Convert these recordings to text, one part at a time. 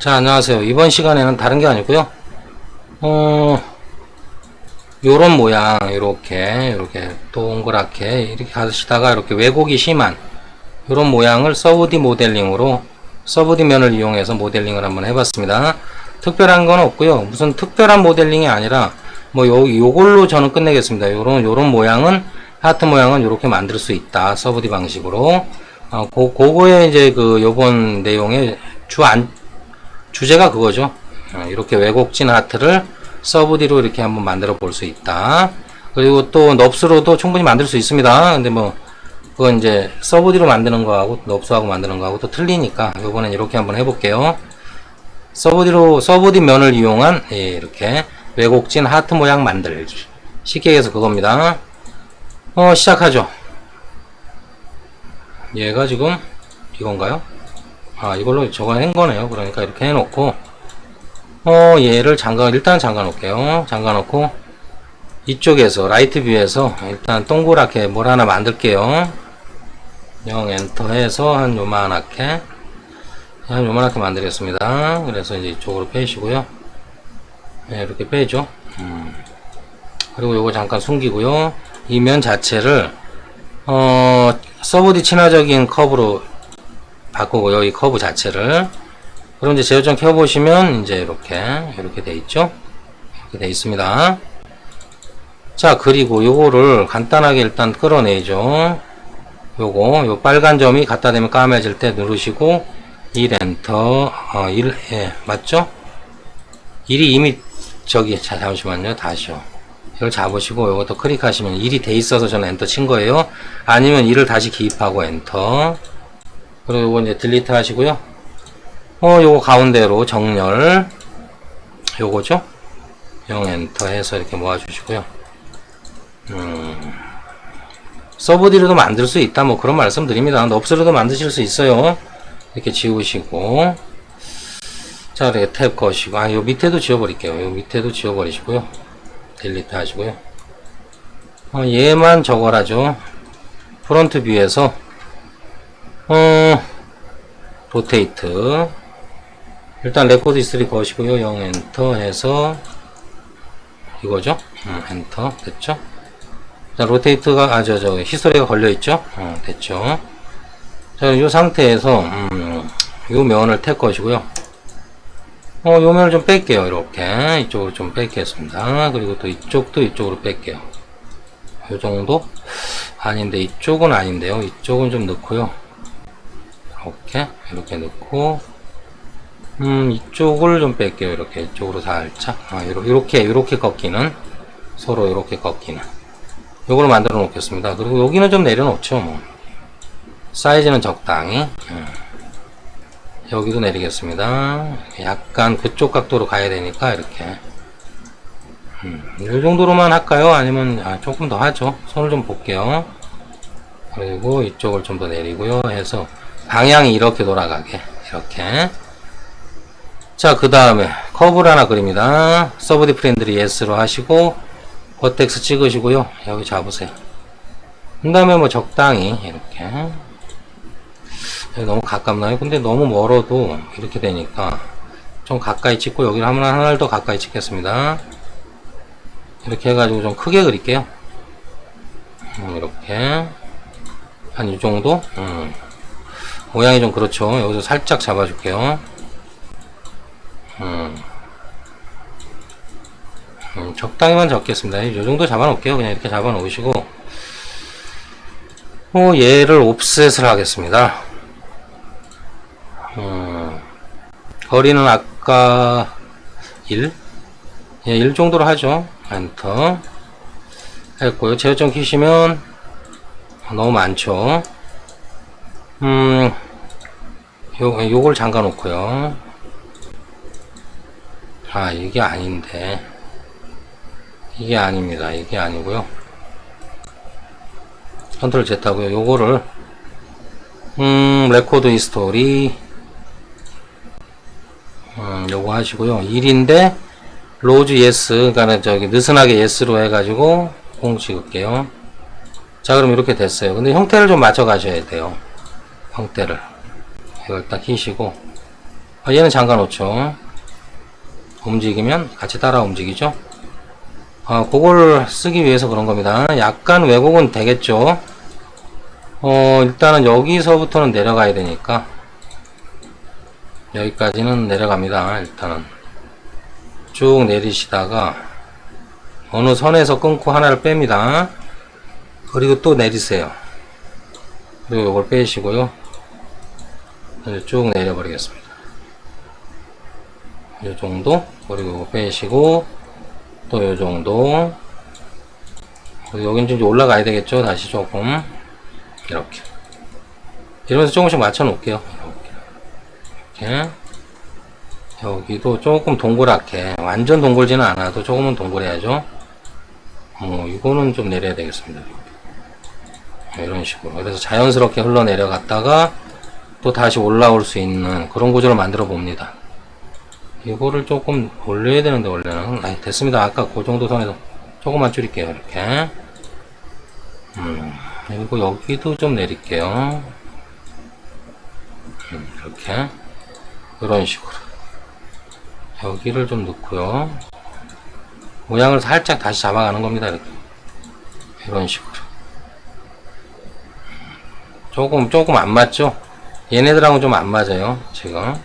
자, 안녕하세요. 이번 시간에는 다른 게 아니고요. 요런 모양, 요렇게 동그랗게 이렇게 가시다가 이렇게 왜곡이 심한 요런 모양을 서브디 모델링으로 서브디 면을 이용해서 모델링을 한번 해봤습니다. 특별한 건 없고요. 무슨 특별한 모델링이 아니라 뭐 요걸로 저는 끝내겠습니다. 요런 모양은 하트 모양은 요렇게 만들 수 있다. 서브디 방식으로. 그거에 이제 요번 내용의 주제가 그거죠. 이렇게 왜곡진 하트를 서브디로 이렇게 한번 만들어 볼 수 있다. 그리고 또 넙스로도 충분히 만들 수 있습니다. 근데 뭐 그건 이제 서브디로 만드는 거하고 넙스하고 만드는 거하고 또 틀리니까 요번엔 이렇게 한번 해볼게요. 서브디 면을 이용한 이렇게 왜곡진 하트 모양 만들기. 쉽게 해서 그겁니다. 시작하죠. 얘가 지금 이건가요? 이걸로 저거 한 거네요. 그러니까 이렇게 해놓고 얘를 일단 잠가 놓을게요. 잠가 놓고 이쪽에서 라이트 뷰에서 일단 동그랗게 뭘 하나 만들게요. 0 엔터 해서 한 요만하게 만들겠습니다. 그래서 이제 이쪽으로 빼시고요. 네, 이렇게 빼죠. 그리고 요거 잠깐 숨기고요. 이 면 자체를 서브디 친화적인 커브로 바꾸고요. 이 커브 자체를. 그럼 이제 제어 좀 켜보시면 이제 이렇게 돼 있죠. 이렇게 돼 있습니다. 자, 그리고 요거를 간단하게 일단 끌어내죠. 요 빨간 점이 갖다 대면 까매질 때 누르시고 1 엔터 1 맞죠? 1이 이미 잠시만요. 다시요. 이걸 잡으시고 요것도 클릭하시면 1이 돼 있어서 저는 엔터 친 거예요. 아니면 1을 다시 기입하고 엔터. 그리고 요거 이제 딜리트 하시고요. 요거 가운데로 정렬 요거죠. 0 엔터 해서 이렇게 모아주시고요. 서브디로도 만들 수 있다 뭐 그런 말씀 드립니다. 넙스로도 만드실 수 있어요. 이렇게 지우시고 자, 이렇게 탭 거시고 요 밑에도 지워버릴게요. 요 밑에도 지워버리시고요. 딜리트 하시고요. 얘만 저걸 하죠. 프론트 뷰에서 로테이트 일단 레코드 히스토리 거시고요. 0 엔터 해서 이거죠. 엔터 됐죠. 자, 로테이트가 히스토리가 걸려있죠. 됐죠. 자, 이 상태에서 요 면을 탭 것이고요. 요 면을 좀 뺄게요. 이렇게 이쪽으로 좀 뺄겠습니다. 그리고 또 이쪽도 이쪽으로 뺄게요. 요 정도? 아닌데 이쪽은 아닌데요. 이쪽은 좀 넣고요. 이렇게 넣고 이쪽을 좀 뺄게요. 이렇게 이쪽으로 살짝 이렇게 꺾이는 서로 이렇게 꺾이는 요걸 만들어 놓겠습니다. 그리고 여기는 좀 내려놓죠. 뭐. 사이즈는 적당히 여기도 내리겠습니다. 약간 그쪽 각도로 가야 되니까 이렇게 이 정도로만 할까요? 아니면 조금 더 하죠. 손을 좀 볼게요. 그리고 이쪽을 좀 더 내리고요 해서 방향이 이렇게 돌아가게 이렇게. 자, 그 다음에 커브를 하나 그립니다. 서브디 프렌들리 예스로 하시고 버텍스 찍으시고요. 여기 잡으세요. 그 다음에 뭐 적당히 이렇게. 여기 너무 가깝나요? 근데 너무 멀어도 이렇게 되니까 좀 가까이 찍고 여기를 하나를 더 가까이 찍겠습니다. 이렇게 해가지고 좀 크게 그릴게요. 이렇게 한 이 정도. 모양이 좀 그렇죠. 여기서 살짝 잡아줄게요. 적당히만 잡겠습니다. 이 정도 잡아놓을게요. 그냥 이렇게 잡아놓으시고 얘를 옵셋을 하겠습니다. 거리는 아까 1 정도로 하죠. 엔터 했고요. 제어점 키시면 너무 많죠. 요걸 잠가 놓고요. 이게 아닌데 이게 아닙니다. 이게 아니고요. 컨트롤 Z 하고요. 요거를 레코드 히스토리 요거 하시고요. 1인데 로즈 예스 그러니까 느슨하게 예스로 해가지고 공 찍을게요. 자, 그럼 이렇게 됐어요. 근데 형태를 좀 맞춰 가셔야 돼요. 형태를 이걸 딱 키시고 얘는 잠가 놓죠. 움직이면 같이 따라 움직이죠. 그걸 쓰기 위해서 그런 겁니다. 약간 왜곡은 되겠죠. 일단은 여기서부터는 내려가야 되니까 여기까지는 내려갑니다. 일단은 쭉 내리시다가 어느 선에서 끊고 하나를 뺍니다. 그리고 또 내리세요. 그리고 이걸 빼시고요. 쭉 내려버리겠습니다. 이 정도. 그리고 이거 빼시고 또 이 정도. 그리고 여긴 좀 올라가야 되겠죠. 다시 조금 이렇게 이러면서 조금씩 맞춰 놓을게요. 이렇게 여기도 조금 동그랗게, 완전 동글지는 않아도 조금은 동글해야죠. 이거는 좀 내려야 되겠습니다. 이런 식으로. 그래서 자연스럽게 흘러내려갔다가 또 다시 올라올 수 있는 그런 구조를 만들어 봅니다. 이거를 조금 올려야 되는데, 원래는. 됐습니다. 아까 그 정도 선에서 조금만 줄일게요. 이렇게. 그리고 여기도 좀 내릴게요. 이렇게. 이런 식으로. 여기를 좀 넣고요. 모양을 살짝 다시 잡아가는 겁니다. 이렇게. 이런 식으로. 조금 안 맞죠? 얘네들하고는 좀 안 맞아요, 지금.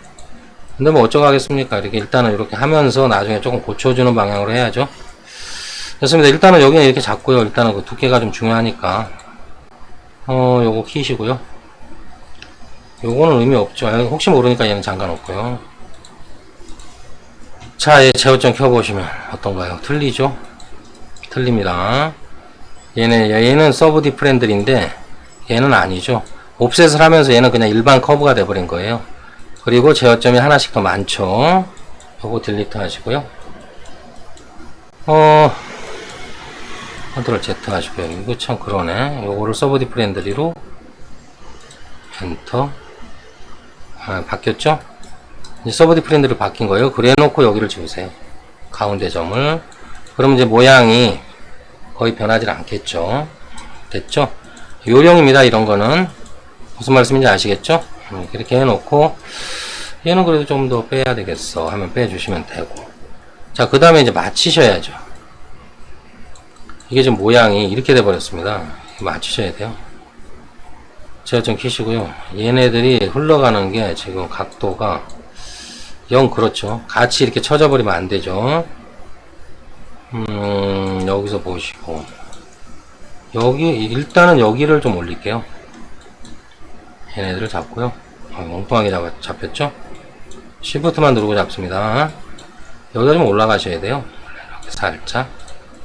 근데 뭐 어쩌고 하겠습니까? 이렇게 일단은 이렇게 하면서 나중에 조금 고쳐주는 방향으로 해야죠. 됐습니다. 일단은 여기는 이렇게 잡고요. 일단은 그 두께가 좀 중요하니까. 요거 키시고요. 요거는 의미 없죠. 혹시 모르니까 얘는 잠가 놓고요. 자, 얘 제어점 켜보시면 어떤가요? 틀리죠? 틀립니다. 얘는 서브 디프렌들인데 얘는 아니죠. 옵셋을 하면서 얘는 그냥 일반 커브가 돼버린 거예요. 그리고 제어점이 하나씩 더 많죠. 요거 딜리트 하시고요. 컨트롤 Z 하시고요. 이거 참 그러네. 요거를 서브 디프렌들리로 엔터. 바뀌었죠? 이제 서브 디프렌드로 바뀐 거예요. 그래 놓고 여기를 지우세요. 가운데 점을. 그러면 이제 모양이 거의 변하지 않겠죠. 됐죠? 요령입니다. 이런 거는. 무슨 말씀인지 아시겠죠? 이렇게 해놓고, 얘는 그래도 좀 더 빼야 되겠어 하면 빼주시면 되고. 자, 그 다음에 이제 맞추셔야죠. 이게 지금 모양이 이렇게 돼버렸습니다. 맞추셔야 돼요. 제가 좀 키시고요. 얘네들이 흘러가는 게 지금 각도가 영 그렇죠. 같이 이렇게 쳐져버리면 안 되죠. 여기서 보시고. 일단은 여기를 좀 올릴게요. 얘네들을 잡고요. 엉뚱하게 잡혔죠? Shift만 누르고 잡습니다. 여기가 좀 올라가셔야 돼요. 이렇게 살짝.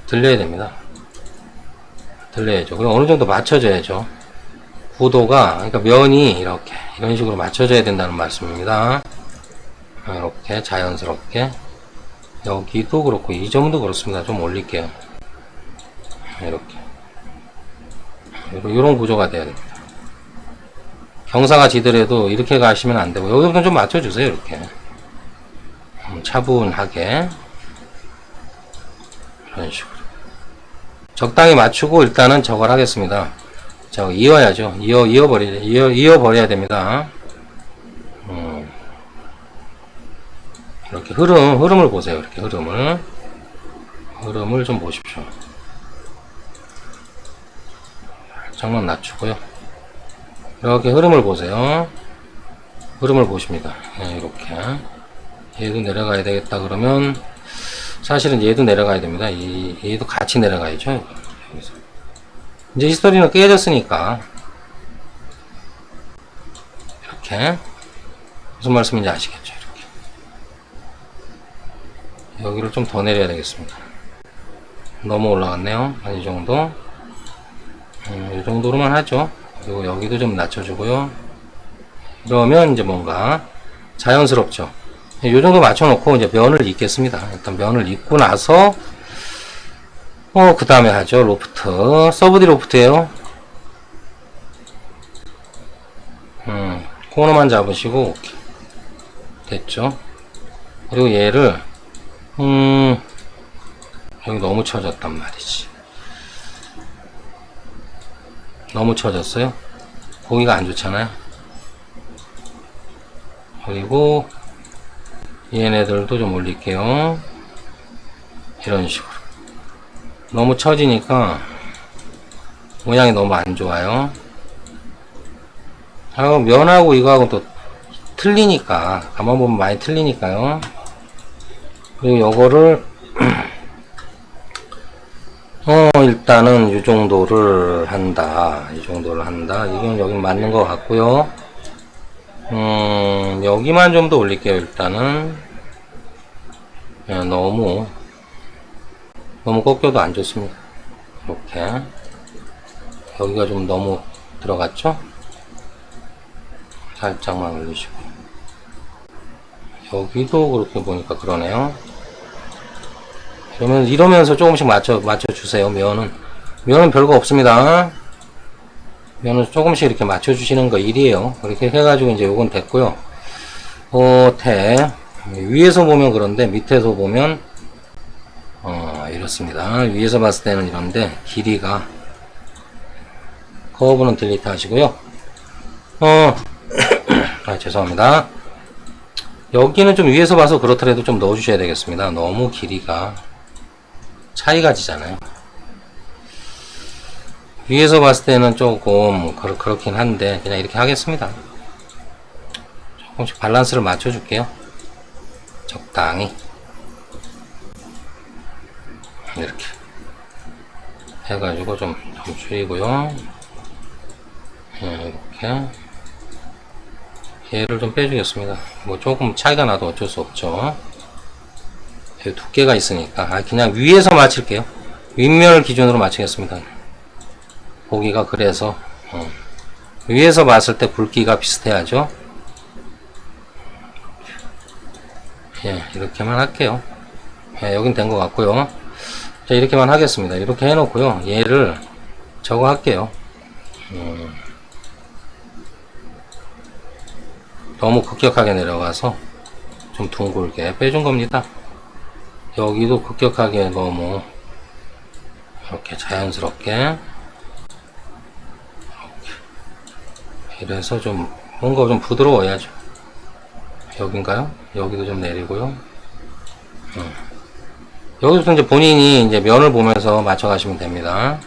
들려야 됩니다. 들려야죠. 그리고 어느 정도 맞춰줘야죠. 구도가, 그러니까 면이 이렇게, 이런 식으로 맞춰져야 된다는 말씀입니다. 이렇게 자연스럽게. 여기도 그렇고, 이 점도 그렇습니다. 좀 올릴게요. 이렇게. 이런 구조가 돼야 됩니다. 경사가 지더라도 이렇게 가시면 안 되고, 여기부터 좀 맞춰주세요. 이렇게. 차분하게. 이런 식으로. 적당히 맞추고 일단은 저걸 하겠습니다. 자, 이어야죠. 이어버려야 됩니다. 이렇게 흐름을 보세요. 이렇게 흐름을 좀 보십시오. 살짝만 낮추고요. 이렇게 흐름을 보세요. 흐름을 보십니다. 이렇게. 얘도 내려가야 되겠다 그러면, 사실은 얘도 내려가야 됩니다. 얘도 같이 내려가야죠. 여기서. 이제 히스토리는 깨졌으니까. 이렇게. 무슨 말씀인지 아시겠죠? 이렇게. 여기를 좀 더 내려야 되겠습니다. 너무 올라갔네요. 한 이 정도. 이 정도로만 하죠. 그리고 여기도 좀 낮춰주고요. 그러면 이제 뭔가 자연스럽죠. 이 정도 맞춰놓고 이제 면을 잇겠습니다. 일단 면을 잇고 나서 그 다음에 하죠. 로프트. 서브디 로프트예요. 코너만 잡으시고 오케이. 됐죠. 그리고 얘를 여기 너무 쳐졌단 말이지. 너무 쳐졌어요. 보기가 안 좋잖아요. 그리고 얘네들도 좀 올릴게요. 이런 식으로. 너무 처지니까 모양이 너무 안 좋아요. 면하고 이거하고 또 틀리니까, 가만 보면 많이 틀리니까요. 그리고 요거를 일단은 이 정도를 한다. 이 정도를 한다. 이건 여기 맞는 것 같고요. 여기만 좀 더 올릴게요. 일단은 너무 꺾여도 안 좋습니다. 이렇게 여기가 좀 너무 들어갔죠? 살짝만 올리시고, 여기도 그렇게 보니까 그러네요. 이러면서 조금씩 맞춰주세요. 면은 별거 없습니다. 면은 조금씩 이렇게 맞춰주시는 거 일이에요. 이렇게 해가지고 이제 요건 됐고요. 위에서 보면 그런데 밑에서 보면 이렇습니다. 위에서 봤을 때는 이런데 길이가, 커브는 딜리트 하시고요. 죄송합니다. 여기는 좀 위에서 봐서 그렇더라도 좀 넣어주셔야 되겠습니다. 너무 길이가 차이가 지잖아요. 위에서 봤을 때는 조금 그렇긴 한데 그냥 이렇게 하겠습니다. 조금씩 밸런스를 맞춰줄게요. 적당히 이렇게 해가지고 좀 줄이고요. 이렇게 얘를 좀 빼주겠습니다. 뭐 조금 차이가 나도 어쩔 수 없죠. 두께가 있으니까 그냥 위에서 맞출게요. 윗면을 기준으로 맞추겠습니다. 보기가 그래서 위에서 봤을 때 굵기가 비슷해야죠. 이렇게만 할게요. 여긴 된 것 같고요. 자, 이렇게만 하겠습니다. 이렇게 해놓고요. 얘를 저거 할게요. 너무 급격하게 내려가서 좀 둥글게 빼준 겁니다. 여기도 급격하게 너무 이렇게 자연스럽게 이래서 좀 뭔가 좀 부드러워야죠. 여긴가요? 여기도 좀 내리고요. 여기서 이제 본인이 이제 면을 보면서 맞춰 가시면 됩니다.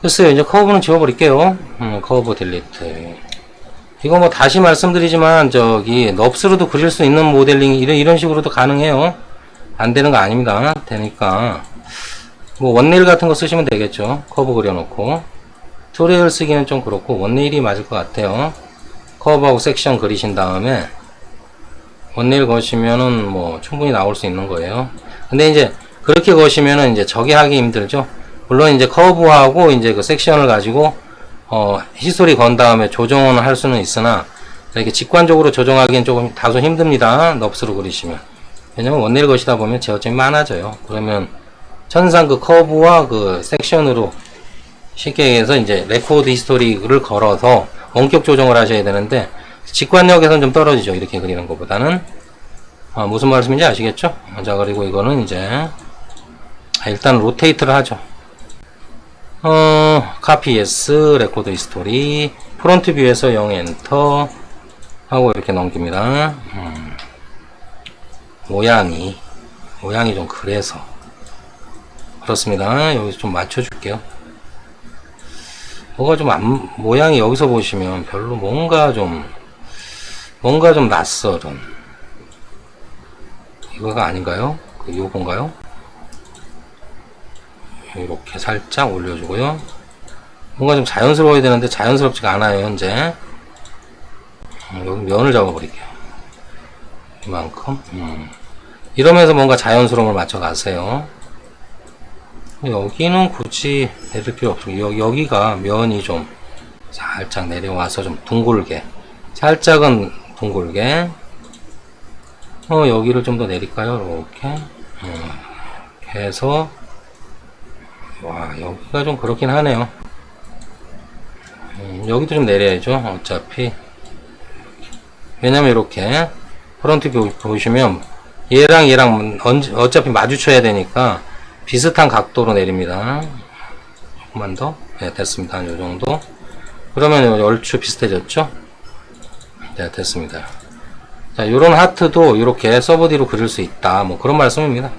글쎄요, 이제 커브는 지워버릴게요. 커브 딜리트. 이거 뭐 다시 말씀드리지만 저기 넙스로도 그릴 수 있는 모델링 이런 식으로도 가능해요. 안 되는 거 아닙니다. 되니까 뭐 원네일 같은 거 쓰시면 되겠죠. 커브 그려놓고 툴레일 쓰기는 좀 그렇고 원네일이 맞을 것 같아요. 커브하고 섹션 그리신 다음에 원네일 거시면은 뭐 충분히 나올 수 있는 거예요. 근데 이제 그렇게 거시면은 이제 저게 하기 힘들죠. 물론 이제 커브하고 이제 그 섹션을 가지고 히스토리 건 다음에 조정은 할 수는 있으나 이렇게 직관적으로 조정하기엔 조금 다소 힘듭니다. 넙스로 그리시면. 왜냐면 원네일 것이다 보면 제어점이 많아져요. 그러면 천상 그 커브와 그 섹션으로 쉽게 해서 이제 레코드 히스토리를 걸어서 원격 조정을 하셔야 되는데 직관력에서는 좀 떨어지죠. 이렇게 그리는 것보다는. 무슨 말씀인지 아시겠죠? 자, 그리고 이거는 이제 일단 로테이트를 하죠. 카피 예스, 레코드 히스토리, 프론트 뷰에서 0 엔터 하고 이렇게 넘깁니다. 모양이 좀 그래서 그렇습니다. 여기서 좀 맞춰줄게요. 모양이 여기서 보시면 별로 뭔가 좀 낯설은 이거가 아닌가요? 요건가요? 이렇게 살짝 올려주고요. 뭔가 좀 자연스러워야 되는데 자연스럽지가 않아요. 현재 여기 면을 잡아버릴게요. 이만큼. 이러면서 뭔가 자연스러움을 맞춰 가세요. 여기는 굳이 내릴 필요 없고 여기가 면이 좀 살짝 내려와서 좀 둥글게, 살짝은 둥글게. 여기를 좀 더 내릴까요? 이렇게. 이렇게 해서 와, 여기가 좀 그렇긴 하네요. 여기도 좀 내려야죠. 어차피. 왜냐면 이렇게 프론트 뷰 보시면 얘랑 어차피 마주쳐야 되니까 비슷한 각도로 내립니다. 조금만 더. 네, 됐습니다. 한 요정도. 그러면 얼추 비슷해졌죠? 네, 됐습니다. 자, 자, 요런 하트도 이렇게 서브디로 그릴 수 있다. 뭐 그런 말씀입니다.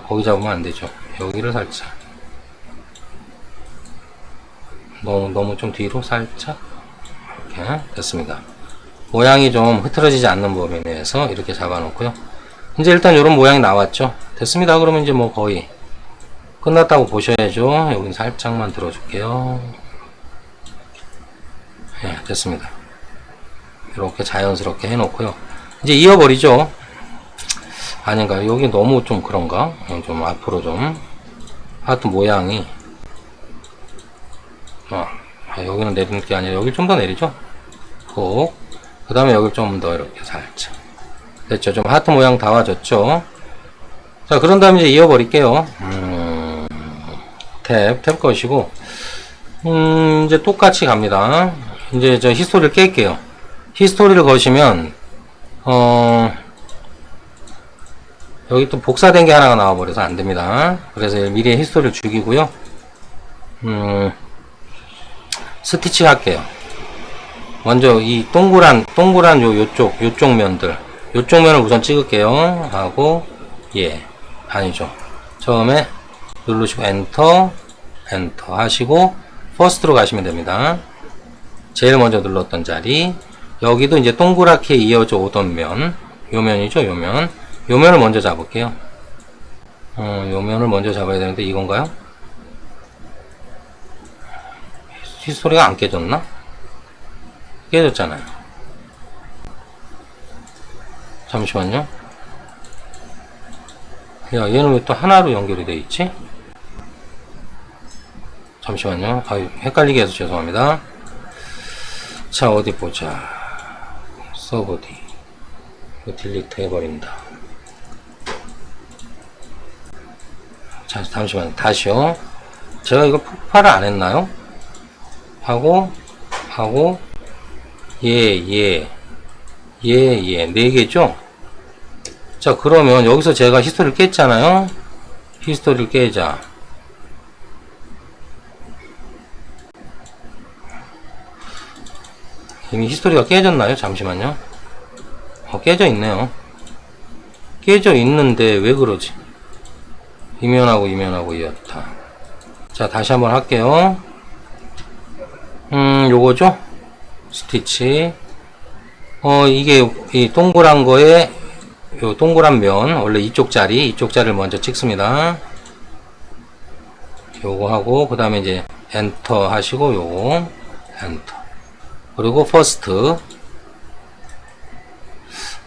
거기 잡으면 안 되죠. 여기를 살짝. 너무 좀 뒤로 살짝. 이렇게 됐습니다. 모양이 좀 흐트러지지 않는 범위 내에서 이렇게 잡아놓고요. 이제 일단 이런 모양이 나왔죠. 됐습니다. 그러면 이제 뭐 거의 끝났다고 보셔야죠. 여긴 살짝만 들어줄게요. 예, 됐습니다. 이렇게 자연스럽게 해놓고요. 이제 이어버리죠. 아닌가? 여기 너무 좀 그런가? 좀 앞으로 좀 하트 모양이 여기는 내리는 게 아니라 여기 좀 더 내리죠. 그 다음에 여기 좀 더 이렇게 살짝 됐죠. 좀 하트 모양 다 와졌죠. 자, 그런 다음에 이제 이어버릴게요. 탭 것이고 이제 똑같이 갑니다. 이제 저 히스토리를 깰게요. 히스토리를 거시면 여기 또 복사된 게 하나가 나와버려서 안됩니다. 그래서 미리 히스토리를 죽이고요. 스티치 할게요. 먼저 이 동그란 요쪽 면들, 요쪽 면을 우선 찍을게요. 하고, 아니죠. 처음에 누르시고 엔터 하시고, 퍼스트로 가시면 됩니다. 제일 먼저 눌렀던 자리, 여기도 이제 동그랗게 이어져 오던 면, 요 면이죠, 요 면. 요 면을 먼저 잡을게요. 요 면을 먼저 잡아야 되는데, 이건가요? 히스토리가 안 깨졌나? 깨졌잖아요. 잠시만요. 야, 얘는 왜 또 하나로 연결이 돼 있지? 잠시만요. 헷갈리게 해서 죄송합니다. 자, 어디 보자. 서버디. 이거 딜리트 해버린다. 자, 잠시만요. 다시요. 제가 이거 폭발을 안 했나요? 하고, 네 개죠? 자, 그러면 여기서 제가 히스토리를 깼잖아요? 히스토리를 깨자. 이미 히스토리가 깨졌나요? 잠시만요. 깨져 있네요. 깨져 있는데 왜 그러지? 이면하고 이었다. 자, 다시 한번 할게요. 요거죠? 스티치. 이게 이 동그란 거에 요 동그란 면, 원래 이쪽 자리를 먼저 찍습니다. 요거 하고, 그 다음에 이제 엔터 하시고, 요거 엔터. 그리고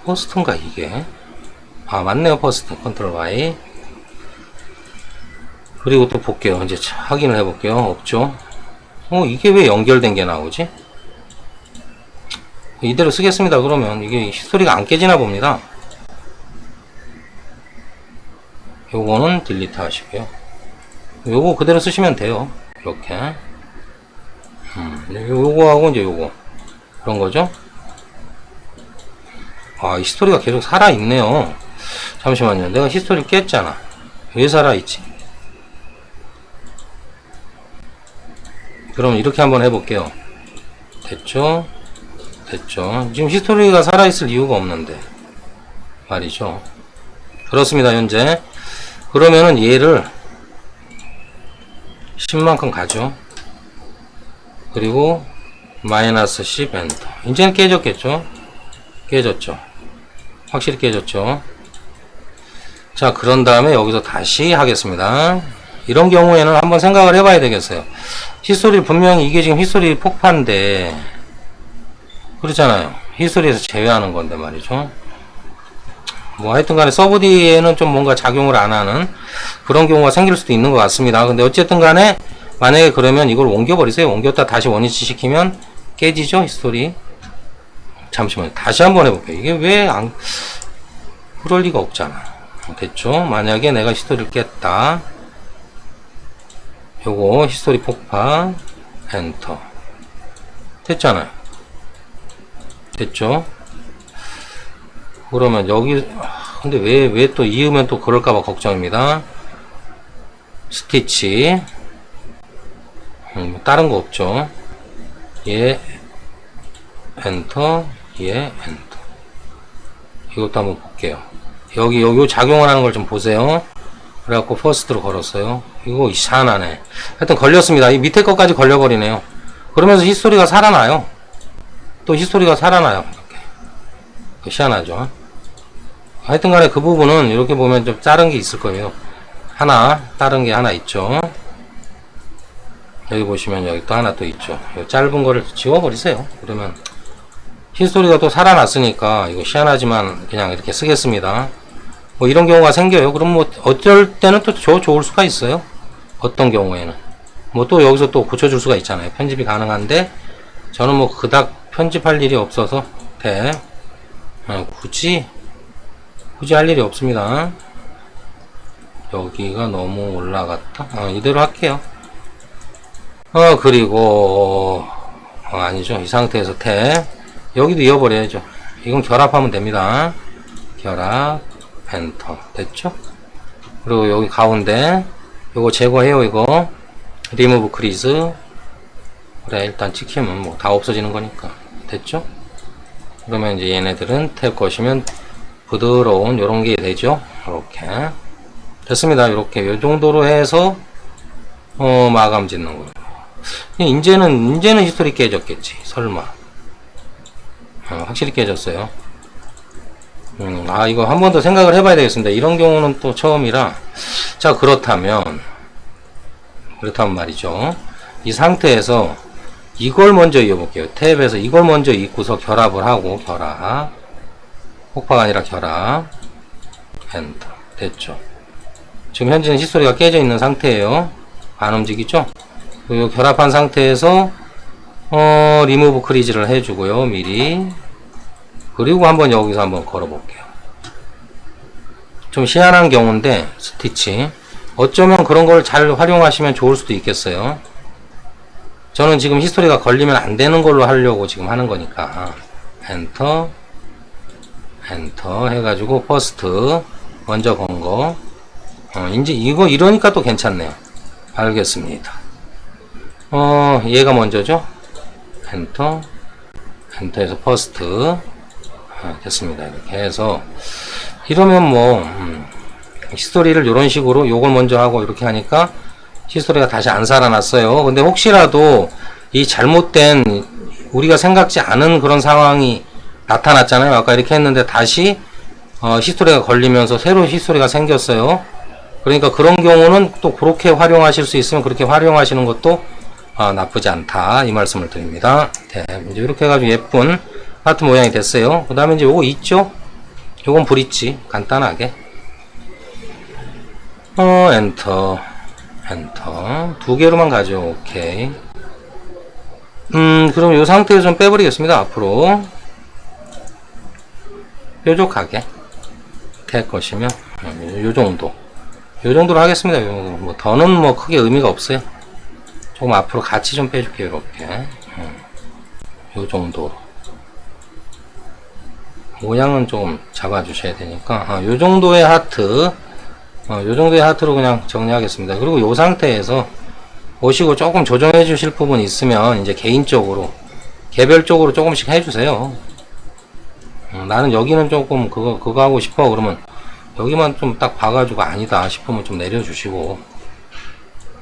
퍼스트인가 이게? 맞네요. 퍼스트. 컨트롤 Y. 그리고 또 볼게요. 이제 확인을 해볼게요. 없죠? 이게 왜 연결된 게 나오지? 이대로 쓰겠습니다. 그러면 이게 히스토리가 안 깨지나 봅니다. 요거는 딜리트 하시고요. 요거 그대로 쓰시면 돼요. 이렇게. 요거하고 이제 요거. 그런 거죠? 이 히스토리가 계속 살아있네요. 잠시만요. 내가 히스토리 깼잖아. 왜 살아있지? 그럼 이렇게 한번 해볼게요. 됐죠? 지금 히스토리가 살아있을 이유가 없는데 말이죠. 그렇습니다. 현재 그러면은 얘를 10만큼 가죠. 그리고 마이너스 10 엔터. 이제는 깨졌겠죠? 깨졌죠. 확실히 깨졌죠. 자, 그런 다음에 여기서 다시 하겠습니다. 이런 경우에는 한번 생각을 해봐야 되겠어요. 히스토리 분명히 이게 지금 히스토리 폭파인데 그렇잖아요. 히스토리에서 제외하는 건데 말이죠. 뭐 하여튼 간에 서브디에는 좀 뭔가 작용을 안 하는 그런 경우가 생길 수도 있는 것 같습니다. 근데 어쨌든 간에 만약에 그러면 이걸 옮겨버리세요. 옮겼다 다시 원위치 시키면 깨지죠, 히스토리. 잠시만요. 다시 한번 해볼게요. 이게 왜 안 그럴 리가 없잖아. 됐죠? 만약에 내가 히스토리를 깼다. 요거 히스토리 폭파 엔터. 됐잖아요. 됐죠? 그러면 여기 근데 왜 또 이으면 또 그럴까봐 걱정입니다. 스티치 다른 거 없죠? 엔터 예, 엔터. 이것도 한번 볼게요. 여기 작용을 하는 걸 좀 보세요. 그래갖고 퍼스트로 걸었어요. 이거 이상하네. 하여튼 걸렸습니다. 이 밑에 것까지 걸려버리네요. 그러면서 히스토리가 살아나요. 또 히스토리가 살아나요. 이렇게. 희한하죠. 하여튼 간에 그 부분은 이렇게 보면 좀 자른 게 있을 거예요. 다른 게 하나 있죠. 여기 보시면 여기 또 하나 또 있죠. 이 짧은 거를 지워버리세요. 그러면 히스토리가 또 살아났으니까 이거 희한하지만 그냥 이렇게 쓰겠습니다. 뭐 이런 경우가 생겨요. 그럼 뭐 어쩔 때는 또 좋을 수가 있어요. 어떤 경우에는 뭐 또 여기서 또 고쳐줄 수가 있잖아요. 편집이 가능한데 저는 뭐 그닥 편집할 일이 없어서 굳이 할 일이 없습니다. 여기가 너무 올라갔다. 이대로 할게요. 그리고 아니죠. 이 상태에서 여기도 이어버려야죠. 이건 결합하면 됩니다. 결합 엔터 됐죠? 그리고 여기 가운데 요거 제거해요. 이거 리무브 크리즈. 그래 일단 찍히면 뭐 다 없어지는 거니까 됐죠? 그러면 이제 얘네들은 탭 거시면 부드러운 요런 게 되죠. 이렇게 됐습니다. 이렇게 요 정도로 해서 마감 짓는 거예요. 이제는 히스토리 깨졌겠지. 설마. 확실히 깨졌어요. 이거 한 번 더 생각을 해봐야 되겠습니다. 이런 경우는 또 처음이라. 자, 그렇다면 말이죠. 이 상태에서 이걸 먼저 이어볼게요. 탭에서 이걸 먼저 입고서 결합을 하고, 혹파가 아니라 결합, 엔터. 됐죠. 지금 현재는 히스토리가 깨져 있는 상태예요. 안 움직이죠? 그리고 결합한 상태에서, 리무브 크리즈를 해주고요. 미리. 그리고 한번 여기서 한번 걸어볼게요. 좀 희한한 경우인데 스티치 어쩌면 그런 걸 잘 활용하시면 좋을 수도 있겠어요. 저는 지금 히스토리가 걸리면 안 되는 걸로 하려고 지금 하는 거니까 엔터 해가지고 퍼스트 먼저 건 거 이제 이거 이러니까 또 괜찮네요. 알겠습니다. 얘가 먼저죠. 엔터에서 퍼스트 됐습니다. 이렇게 해서 이러면 뭐 히스토리를 이런 식으로 요걸 먼저 하고 이렇게 하니까 히스토리가 다시 안 살아났어요. 근데 혹시라도 이 잘못된 우리가 생각지 않은 그런 상황이 나타났잖아요. 아까 이렇게 했는데 다시 히스토리가 걸리면서 새로 히스토리가 생겼어요. 그러니까 그런 경우는 또 그렇게 활용하실 수 있으면 그렇게 활용하시는 것도 나쁘지 않다 이 말씀을 드립니다. 네, 이제 이렇게 해가지고 예쁜 하트 모양이 됐어요. 그 다음에 이제 요거 있죠? 요건 브릿지 간단하게 엔터 두 개로만 가죠. 오케이. 그럼 요 상태에서 좀 빼버리겠습니다. 앞으로 뾰족하게 될 것이면 요 정도로 하겠습니다. 뭐 더는 뭐 크게 의미가 없어요. 조금 앞으로 같이 좀 빼줄게요. 이렇게 요 정도로 모양은 좀 잡아주셔야 되니까 요 정도의 하트 요 정도의 하트로 그냥 정리하겠습니다. 그리고 요 상태에서 보시고 조금 조정해 주실 부분 있으면 이제 개인적으로 개별적으로 조금씩 해주세요. 나는 여기는 조금 그거 하고 싶어 그러면 여기만 좀 딱 봐가지고 아니다 싶으면 좀 내려주시고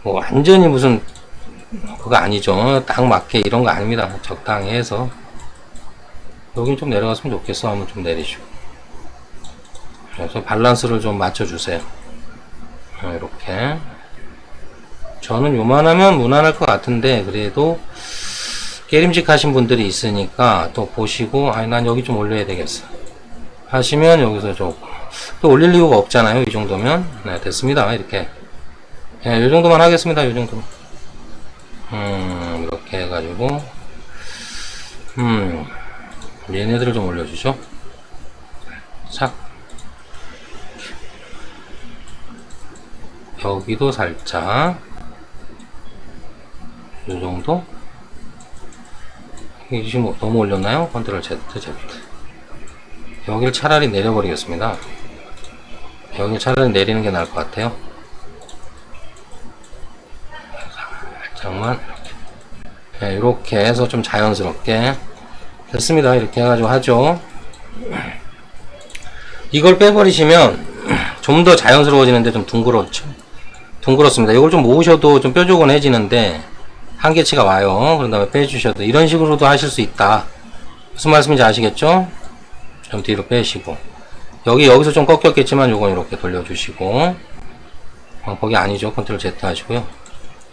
뭐 완전히 무슨 그거 아니죠. 딱 맞게 이런 거 아닙니다. 적당히 해서 여긴 좀 내려갔으면 좋겠어 하면 좀 내리시고 그래서 밸런스를 좀 맞춰주세요. 이렇게 저는 요만하면 무난할 것 같은데 그래도 깨림직 하신 분들이 있으니까 또 보시고 난 여기 좀 올려야 되겠어 하시면 여기서 조금 또 올릴 이유가 없잖아요. 이 정도면 네 됐습니다. 이렇게 요 정도만 하겠습니다. 요 정도만 이렇게 해가지고 얘네들을 좀 올려주죠. 싹 여기도 살짝 요 정도. 이게 지금 너무 올렸나요? 컨트롤 Z 여기를 차라리 내려버리겠습니다. 여기 차라리 내리는 게 나을 것 같아요. 살짝만 네, 이렇게 해서 좀 자연스럽게 됐습니다. 이렇게 해가지고 하죠. 이걸 빼버리시면 좀 더 자연스러워지는데 좀 둥그렇죠. 둥그렇습니다. 이걸 좀 모으셔도 좀 뾰족원해지는데 한계치가 와요. 그런 다음에 빼주셔도 이런 식으로도 하실 수 있다. 무슨 말씀인지 아시겠죠? 좀 뒤로 빼시고 여기서 좀 꺾였겠지만 요건 이렇게 돌려주시고 거기 아니죠. 컨트롤 Z 하시고요.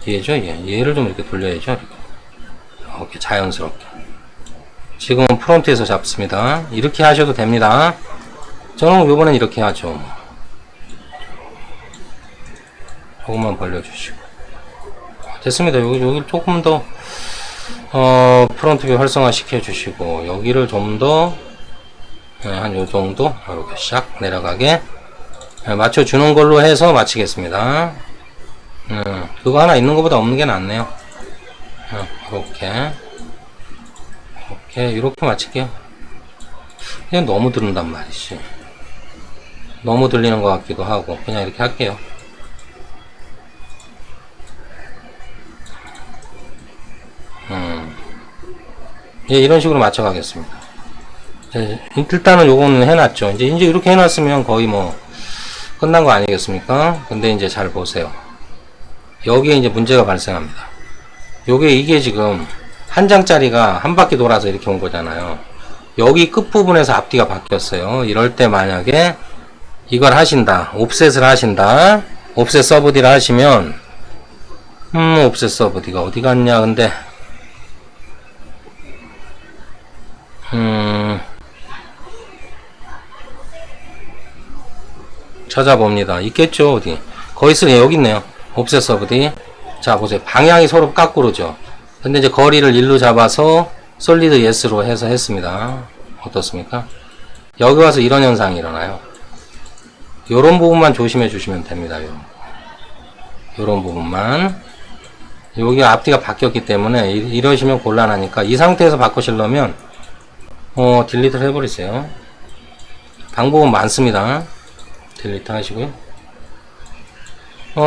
얘죠. 얘를 좀 이렇게 돌려야죠. 이렇게 자연스럽게. 지금은 프론트에서 잡습니다. 이렇게 하셔도 됩니다. 저는 요번엔 이렇게 하죠. 조금만 벌려주시고. 됐습니다. 여기 조금 더, 프론트 뷰 활성화 시켜주시고, 여기를 좀 더, 한 요 정도, 이렇게 샥 내려가게, 맞춰주는 걸로 해서 마치겠습니다. 그거 하나 있는 것보다 없는 게 낫네요. 이렇게 마칠게요. 그냥 너무 들은단 말이지. 너무 들리는 것 같기도 하고, 그냥 이렇게 할게요. 예, 이런 식으로 맞춰가겠습니다. 일단은 요거는 해놨죠. 이제 이렇게 해놨으면 거의 뭐, 끝난 거 아니겠습니까? 근데 이제 잘 보세요. 여기에 이제 문제가 발생합니다. 이게 지금 한 장짜리가 한 바퀴 돌아서 이렇게 온 거잖아요. 여기 끝부분에서 앞뒤가 바뀌었어요. 이럴 때 만약에 이걸 하신다. 옵셋을 하신다. 옵셋 서브디를 하시면, 옵셋 서브디가 어디 갔냐, 근데. 찾아봅니다. 있겠죠, 어디. 거기 있으니 여기 있네요. 옵셋 서브디. 자, 보세요. 방향이 서로 까꾸로죠. 근데 이제 거리를 1로 잡아서 솔리드 예스로 해서 했습니다. 어떻습니까? 여기 와서 이런 현상이 일어나요. 요런 부분만 조심해 주시면 됩니다. 요런 부분만. 여기 앞뒤가 바뀌었기 때문에 이러시면 곤란하니까 이 상태에서 바꾸시려면 딜리트를 해버리세요. 방법은 많습니다. 딜리트 하시고요.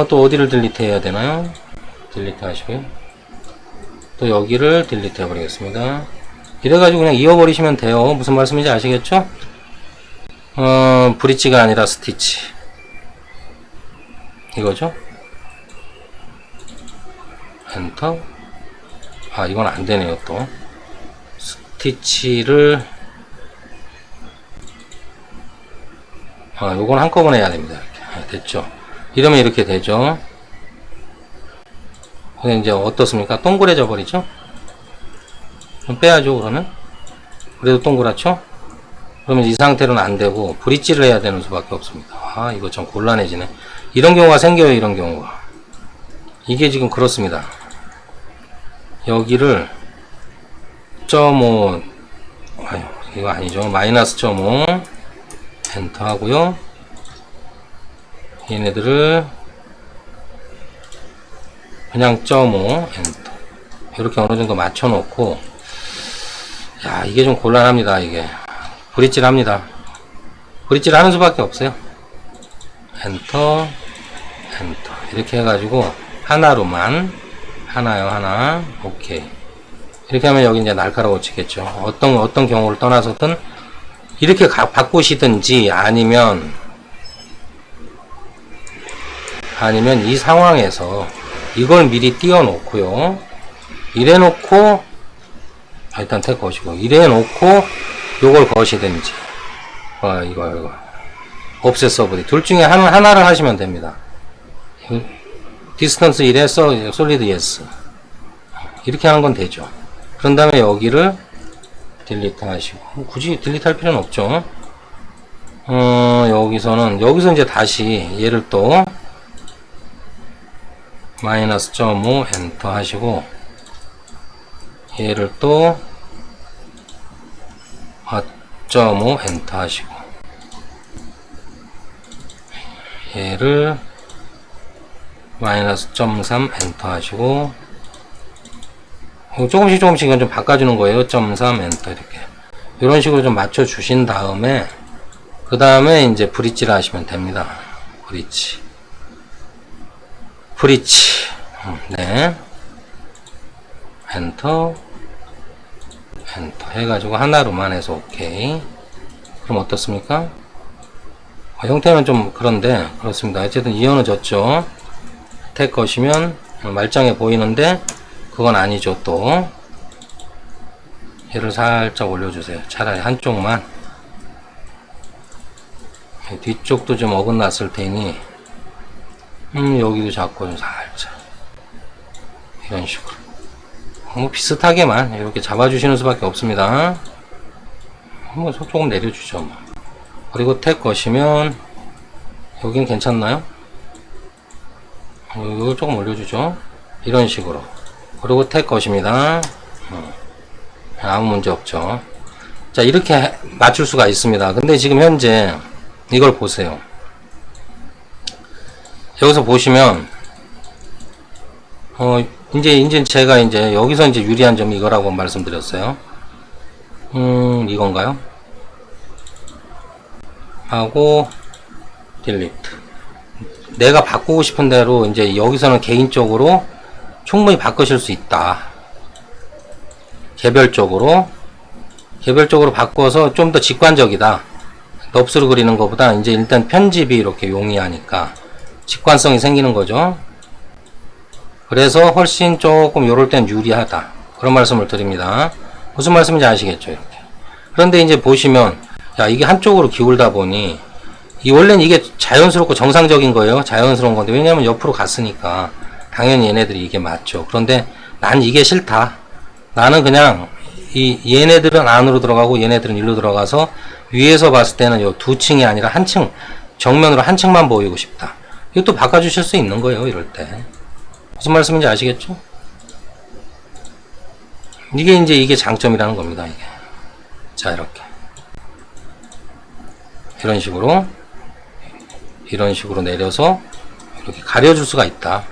또 어디를 딜리트 해야 되나요? 딜리트 하시고요. 또 여기를 딜리트 해버리겠습니다. 이래가지고 그냥 이어버리시면 돼요. 무슨 말씀인지 아시겠죠? 브릿지가 아니라 스티치. 이거죠? 엔터. 이건 안 되네요, 또. 스티치를, 요건 한꺼번에 해야 됩니다. 이렇게. 됐죠? 이러면 이렇게 되죠? 근데 이제 어떻습니까? 동그래져 버리죠? 좀 빼야죠, 그러면. 그래도 동그랗죠? 그러면 이 상태로는 안 되고, 브릿지를 해야 되는 수밖에 없습니다. 이거 좀 곤란해지네. 이런 경우가 생겨요, 이런 경우가. 이게 지금 그렇습니다. 여기를, 0.5, 이거 아니죠. 마이너스 0.5, 엔터 하고요. 얘네들을, 그냥 0.5, 엔터. 이렇게 어느 정도 맞춰놓고, 이게 좀 곤란합니다, 이게. 브릿지를 합니다. 브릿지를 하는 수밖에 없어요. 엔터, 엔터. 이렇게 해가지고, 하나로만, 하나요, 하나. 오케이. 이렇게 하면 여기 이제 날카로워지겠죠. 어떤 경우를 떠나서든, 이렇게 바꾸시든지, 아니면 이 상황에서, 이걸 미리 띄워놓고요. 이래놓고, 일단 택 거시고, 이래놓고, 요걸 거시든지, 이거. 옵셋 서브디. 둘 중에 하나를 하시면 됩니다. 디스턴스 1에서 솔리드 예스. 이렇게 하는 건 되죠. 그런 다음에 여기를 딜리트 하시고, 굳이 딜리트 할 필요는 없죠. 여기서 이제 다시 얘를 또, 마이너스 0.5 엔터 하시고, 얘를 또 0.5 엔터 하시고, 얘를 마이너스 0.3 엔터 하시고, 조금씩 이건 좀 바꿔주는 거예요. 0.3 엔터 이렇게 이런 식으로 좀 맞춰 주신 다음에 그 다음에 이제 브릿지를 하시면 됩니다. 브릿지 네, 엔터 엔터 해가지고 하나로만 해서 오케이. 그럼 어떻습니까? 형태는 좀 그런데 그렇습니다. 어쨌든 이어져졌죠. 택 거시면 말짱해 보이는데 그건 아니죠. 또 얘를 살짝 올려주세요. 차라리 한쪽만. 뒤쪽도 좀 어긋났을 테니 여기도 잡고 좀 살짝 이런 식으로 뭐 비슷하게만 이렇게 잡아주시는 수밖에 없습니다. 한번 조금 내려주죠. 뭐. 그리고 택 거시면 여긴 괜찮나요? 이걸 조금 올려주죠. 이런 식으로. 그리고 택 거십니다. 아무 문제 없죠. 자, 이렇게 맞출 수가 있습니다. 근데 지금 현재 이걸 보세요. 여기서 보시면 이제 제가 이제 여기서 이제 유리한 점이 이거라고 말씀드렸어요. 이건가요? 하고 딜리트. 내가 바꾸고 싶은 대로 이제 여기서는 개인적으로 충분히 바꾸실 수 있다. 개별적으로 바꿔서 좀 더 직관적이다. 넙스로 그리는 것보다 이제 일단 편집이 이렇게 용이하니까 직관성이 생기는 거죠. 그래서 훨씬 조금 요럴 땐 유리하다. 그런 말씀을 드립니다. 무슨 말씀인지 아시겠죠? 이렇게. 그런데 이제 보시면 야, 이게 한쪽으로 기울다 보니 원래는 이게 자연스럽고 정상적인 거예요. 자연스러운 건데 왜냐면 옆으로 갔으니까 당연히 얘네들이 이게 맞죠. 그런데 난 이게 싫다. 나는 그냥 얘네들은 안으로 들어가고 얘네들은 일로 들어가서 위에서 봤을 때는 요 두 층이 아니라 한 층, 정면으로 한 층만 보이고 싶다. 이것도 바꿔주실 수 있는 거예요. 이럴 때. 무슨 말씀인지 아시겠죠? 이게 장점이라는 겁니다. 이게. 자, 이렇게. 이런 식으로 내려서 이렇게 가려줄 수가 있다.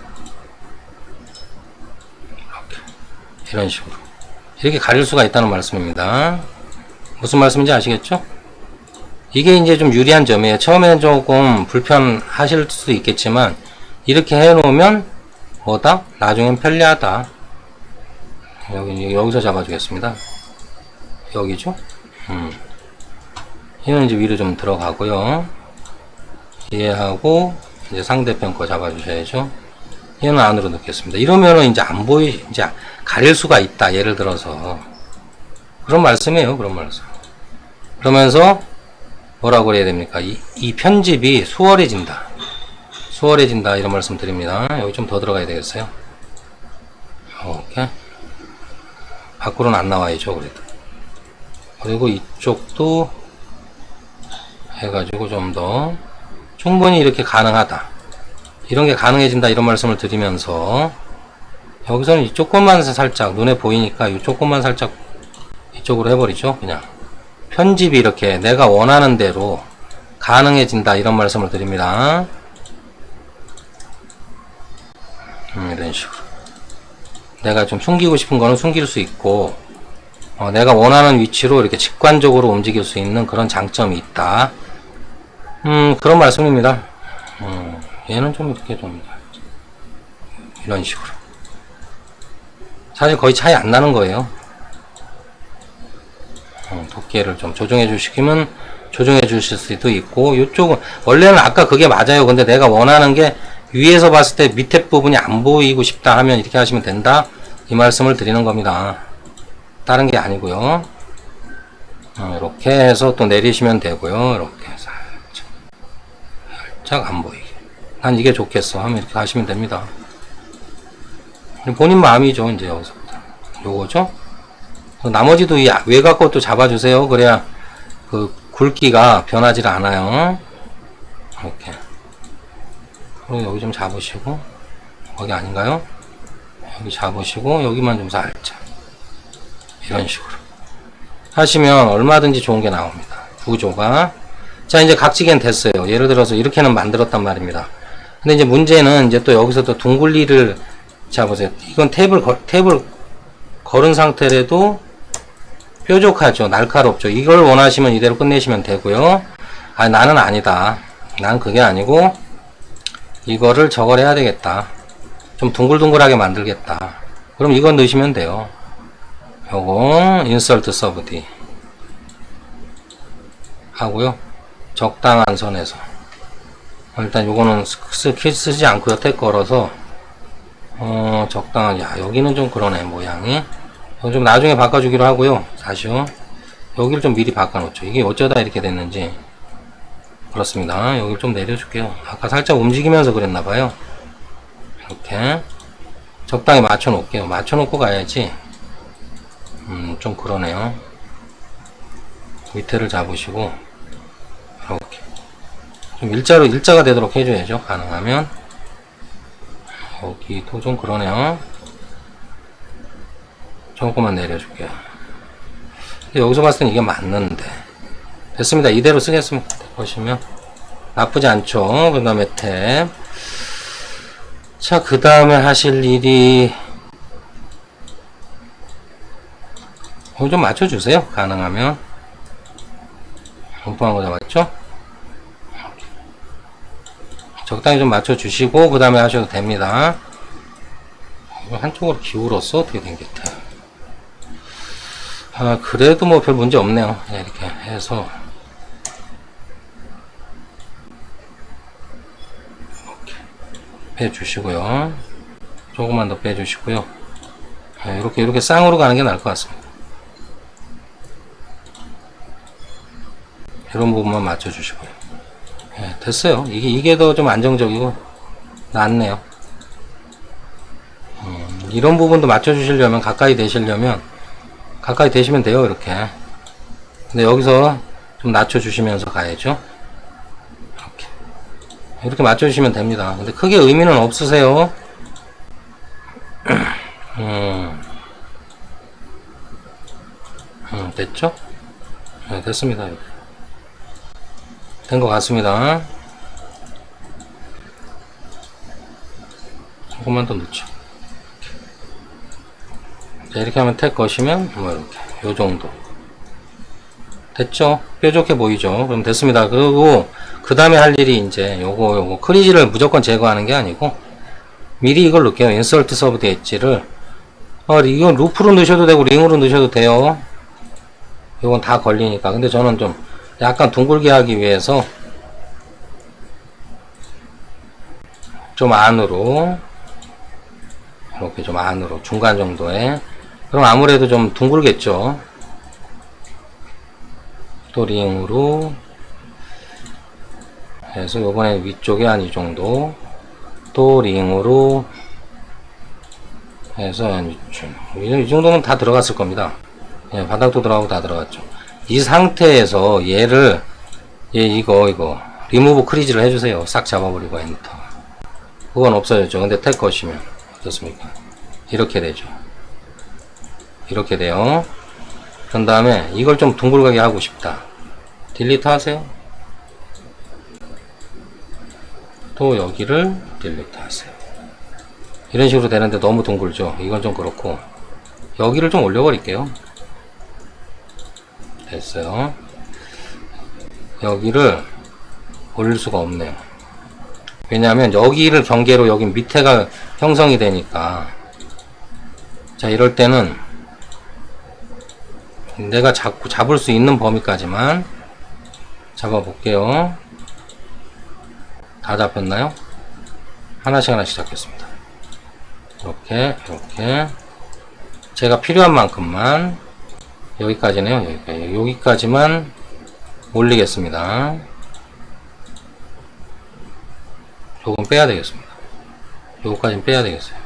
이런 식으로. 이렇게 가릴 수가 있다는 말씀입니다. 무슨 말씀인지 아시겠죠? 이게 이제 좀 유리한 점이에요. 처음에는 조금 불편하실 수도 있겠지만 이렇게 해놓으면 뭐다? 나중엔 편리하다. 여기서 잡아주겠습니다. 여기죠? 얘는 이제 위로 좀 들어가고요. 얘하고 이제 상대편 거 잡아주셔야죠. 얘는 안으로 넣겠습니다. 이러면은 이제 이제 가릴 수가 있다. 예를 들어서. 그런 말씀이에요. 그런 말씀. 그러면서 뭐라고 그래야 됩니까? 이 편집이 수월해진다. 이런 말씀 드립니다. 여기 좀 더 들어가야 되겠어요. 이렇게. 밖으로는 안 나와야죠. 그래도. 그리고 이쪽도 해가지고 좀 더 충분히 이렇게 가능하다. 이런 게 가능해진다. 이런 말씀을 드리면서 여기서는 이쪽 것만 살짝 눈에 보이니까 이쪽 것만 살짝 이쪽으로 해버리죠. 그냥 편집이 이렇게 내가 원하는 대로 가능해진다. 이런 말씀을 드립니다. 이런 식으로 내가 좀 숨기고 싶은 거는 숨길 수 있고 내가 원하는 위치로 이렇게 직관적으로 움직일 수 있는 그런 장점이 있다. 그런 말씀입니다. 얘는 좀 이렇게 좀 이런 식으로 사실 거의 차이 안 나는 거예요. 두께를 좀 조정해 주시면 조정해 주실 수도 있고 이쪽은 원래는 아까 그게 맞아요. 근데 내가 원하는 게 위에서 봤을 때 밑에 부분이 안 보이고 싶다 하면 이렇게 하시면 된다. 이 말씀을 드리는 겁니다. 다른 게 아니고요. 이렇게 해서 또 내리시면 되고요. 이렇게 살짝 안 보이게. 난 이게 좋겠어 하면 이렇게 하시면 됩니다. 본인 마음이죠. 이제 여기서부터 요거죠. 나머지도 이 외곽 것도 잡아주세요. 그래야 그 굵기가 변하지 않아요. 이렇게. 그리고 여기 좀 잡으시고 거기 아닌가요? 여기 잡으시고 여기만 좀 살짝 이런 식으로 하시면 얼마든지 좋은 게 나옵니다. 구조가. 자, 이제 각지겐 됐어요. 예를 들어서 이렇게는 만들었단 말입니다. 근데 이제 문제는 이제 또 여기서 또 둥글리를 잡으세요. 이건 탭을 걸은 상태라도 뾰족하죠. 날카롭죠. 이걸 원하시면 이대로 끝내시면 되고요. 나는 아니다. 난 그게 아니고 이거를 저걸 해야 되겠다. 좀 둥글둥글하게 만들겠다. 그럼 이건 넣으시면 돼요. 요거 인설트 서브 D 하고요. 적당한 선에서 일단 요거는 쓰지 않고요. 택 걸어서 적당하게. 여기는 좀 그러네 모양이. 이거 좀 나중에 바꿔주기로 하고요. 사실 여기를 좀 미리 바꿔놓죠. 이게 어쩌다 이렇게 됐는지. 그렇습니다. 여기를 좀 내려줄게요. 아까 살짝 움직이면서 그랬나봐요. 이렇게 적당히 맞춰놓을게요. 맞춰놓고 가야지. 좀 그러네요. 밑에를 잡으시고 이렇게 좀 일자가 되도록 해줘야죠. 가능하면. 여기도 좀 그러네요. 조금만 내려줄게요. 근데 여기서 봤을 땐 이게 맞는데. 됐습니다. 이대로 쓰겠습니다. 보시면 나쁘지 않죠. 그 다음에 탭. 자, 그 다음에 하실 일이 좀 맞춰주세요. 가능하면. 엉뚱한 거 잡았죠? 적당히 좀 맞춰주시고 그 다음에 하셔도 됩니다. 한쪽으로 기울었어? 어떻게 생겼대? 그래도 뭐 별 문제 없네요. 이렇게 해서 이렇게 빼주시고요. 조금만 더 빼주시고요. 이렇게 쌍으로 가는 게 나을 것 같습니다. 이런 부분만 맞춰주시고요. 됐어요. 이게 더 좀 안정적이고 낫네요. 이런 부분도 맞춰주시려면 가까이 되시면 돼요. 이렇게. 근데 여기서 좀 낮춰주시면서 가야죠. 이렇게 맞춰주시면 됩니다. 근데 크게 의미는 없으세요. 됐죠? 네, 됐습니다. 된 것 같습니다. 조금만 더 넣죠. 자, 이렇게 하면 택 거시면 뭐 이렇게 요 정도 됐죠? 뾰족해 보이죠? 그럼 됐습니다. 그리고 그 다음에 할 일이 이제 요거 크리지를 무조건 제거하는 게 아니고 미리 이걸 넣을게요. 인설트 서브 엣지를 이건 루프로 넣으셔도 되고 링으로 넣으셔도 돼요. 이건 다 걸리니까. 근데 저는 좀 약간 둥글게 하기 위해서 좀 안으로 이렇게 좀 안으로 중간 정도에. 그럼 아무래도 좀 둥글겠죠. 또 링으로 해서 요번에 위쪽에 한 이 정도 또 링으로 해서 한 이쯤. 이 정도면 다 들어갔을 겁니다. 바닥도 들어가고 다 들어갔죠. 이 상태에서 얘를 이거 리무브 크리즈를 해주세요. 싹 잡아버리고 엔터. 그건 없어졌죠. 근데 택 거시면 어떻습니까? 이렇게 되죠. 이렇게 돼요. 그런 다음에 이걸 좀 둥글게 하고 싶다. 딜리트 하세요. 또 여기를 딜리트 하세요. 이런 식으로 되는데 너무 둥글죠. 이건 좀 그렇고 여기를 좀 올려버릴게요. 됐어요. 여기를 올릴 수가 없네요. 왜냐하면 여기를 경계로 여기 밑에가 형성이 되니까. 자, 이럴 때는 내가 잡을 수 있는 범위까지만 잡아볼게요. 다 잡혔나요? 하나씩 잡겠습니다. 이렇게 제가 필요한 만큼만 여기까지네요. 여기까지만 올리겠습니다. 조금 빼야 되겠습니다. 요거까지는 빼야 되겠어요.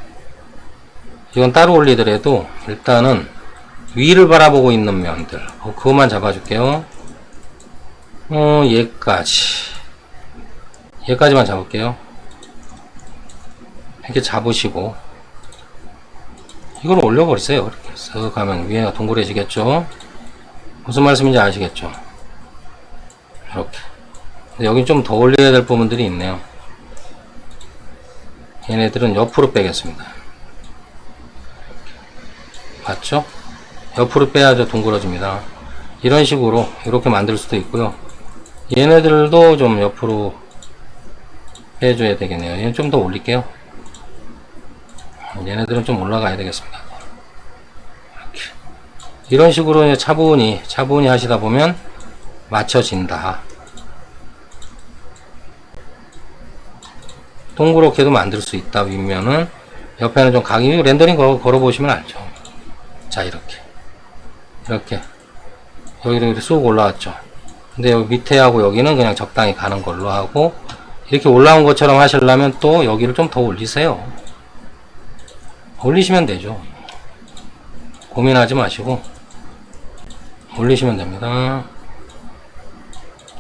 이건 따로 올리더라도 일단은 위를 바라보고 있는 면들 그것만 잡아줄게요. 얘까지만 잡을게요. 이렇게 잡으시고 이걸 올려버리세요. 이렇게 쓱 가면 위에가 동그래지겠죠. 무슨 말씀인지 아시겠죠? 이렇게. 여기 좀 더 올려야 될 부분들이 있네요. 얘네들은 옆으로 빼겠습니다. 맞죠? 옆으로 빼야죠. 동그러집니다. 이런 식으로 이렇게 만들 수도 있고요. 얘네들도 좀 옆으로 빼줘야 되겠네요. 얘는 좀 더 올릴게요. 얘네들은 좀 올라가야 되겠습니다. 이렇게. 이런 식으로 이제 차분히 하시다 보면 맞춰진다. 동그랗게도 만들 수 있다. 윗면은 옆에는 좀 각이 렌더링 걸어보시면 알죠. 자, 이렇게 여기로 이렇게 쑥 올라왔죠. 근데 여기 밑에하고 여기는 그냥 적당히 가는 걸로 하고, 이렇게 올라온 것처럼 하시려면 또 여기를 좀 더 올리세요. 올리시면 되죠. 고민하지 마시고 올리시면 됩니다.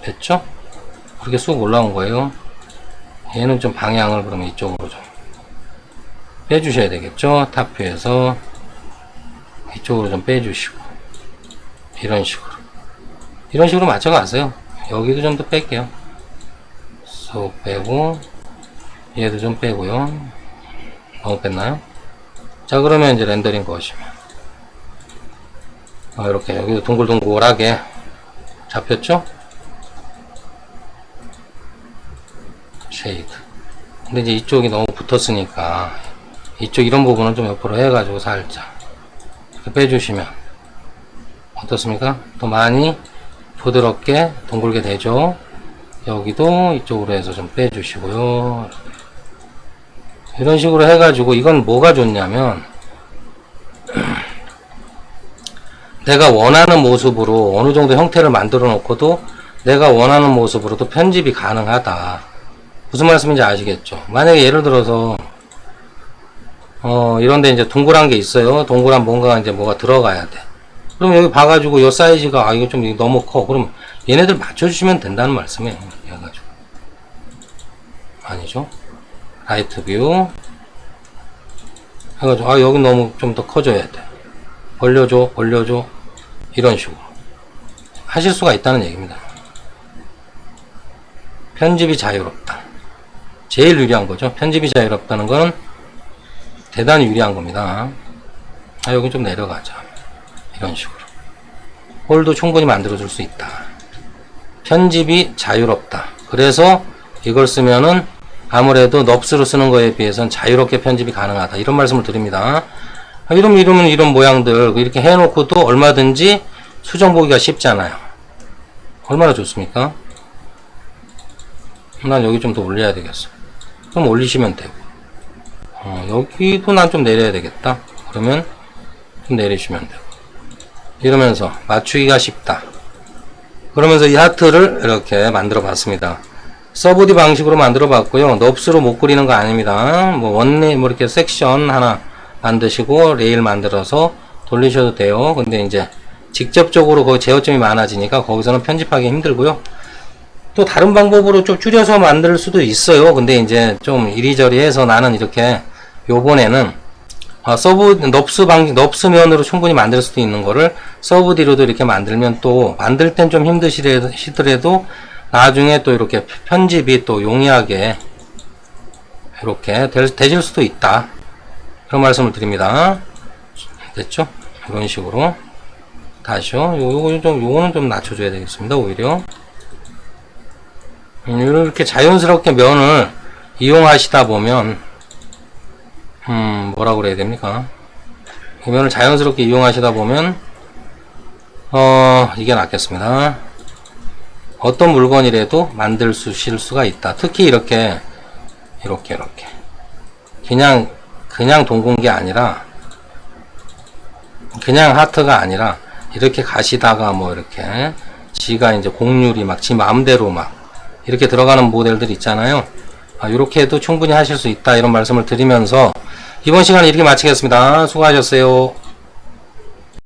됐죠? 그렇게 쑥 올라온 거예요. 얘는 좀 방향을 그러면 이쪽으로 좀 빼주셔야 되겠죠? 탑뷰에서 이쪽으로 좀 빼주시고, 이런 식으로 맞춰가세요. 여기도 좀 더 뺄게요. 쏙 빼고, 얘도 좀 빼고요. 너무 뺐나요? 자, 그러면 이제 렌더링 거시면 이렇게 여기도 동글동글하게 잡혔죠? 쉐이드. 근데 이제 이쪽이 너무 붙었으니까 이쪽 이런 부분은 좀 옆으로 해가지고 살짝 이렇게 빼주시면 어떻습니까? 더 많이 부드럽게 동글게 되죠? 여기도 이쪽으로 해서 좀 빼주시고요. 이런 식으로 해가지고, 이건 뭐가 좋냐면 내가 원하는 모습으로 어느 정도 형태를 만들어 놓고도 내가 원하는 모습으로도 편집이 가능하다. 무슨 말씀인지 아시겠죠? 만약에 예를 들어서 이런데 이제 동그란 게 있어요. 동그란 뭔가 이제 뭐가 들어가야 돼. 그럼 여기 봐가지고 요 사이즈가 이거 좀 너무 커. 그럼 얘네들 맞춰주시면 된다는 말씀이에요. 해가지고 아니죠? 라이트 뷰 해가지고 여기 너무 좀 더 커져야 돼. 벌려줘. 이런 식으로 하실 수가 있다는 얘기입니다. 편집이 자유롭다. 제일 유리한 거죠. 편집이 자유롭다는 거는 대단히 유리한 겁니다. 여기 좀 내려가자. 이런 식으로 홀도 충분히 만들어 줄 수 있다. 편집이 자유롭다. 그래서 이걸 쓰면은 아무래도 넙스로 쓰는 거에 비해서는 자유롭게 편집이 가능하다. 이런 말씀을 드립니다. 이러면 이런 모양들 이렇게 해놓고도 얼마든지 수정보기가 쉽잖아요. 얼마나 좋습니까? 난 여기 좀 더 올려야 되겠어. 그럼 올리시면 되고, 여기도 난 좀 내려야 되겠다. 그러면 좀 내리시면 되고, 이러면서 맞추기가 쉽다. 그러면서 이 하트를 이렇게 만들어 봤습니다. 서브디 방식으로 만들어 봤고요. 넙스로 못 그리는 거 아닙니다. 이렇게 섹션 하나 만드시고 레일 만들어서 돌리셔도 돼요. 근데 이제 직접적으로 거기 제어점이 많아지니까 거기서는 편집하기 힘들고요. 또 다른 방법으로 좀 줄여서 만들 수도 있어요. 근데 이제 좀 이리저리 해서 나는 이렇게 요번에는 넙스면으로 충분히 만들 수도 있는 거를 서브디로도 이렇게 만들면 또 만들 땐 좀 힘드시더라도 나중에 또 이렇게 편집이 또 용이하게 이렇게 되실 수도 있다. 그런 말씀을 드립니다. 됐죠? 이런 식으로 다시요. 요거는 좀 낮춰줘야 되겠습니다. 오히려 이렇게 자연스럽게 면을 이용하시다 보면 뭐라고 그래야 됩니까? 이 면을 자연스럽게 이용하시다 보면 이게 낫겠습니다. 어떤 물건이라도 만드실 수가 있다. 특히 이렇게 그냥 동근 게 아니라, 그냥 하트가 아니라 이렇게 가시다가 이렇게 지가 이제 곡률이 지 마음대로 이렇게 들어가는 모델들 있잖아요. 이렇게 해도 충분히 하실 수 있다. 이런 말씀을 드리면서 이번 시간은 이렇게 마치겠습니다. 수고하셨어요.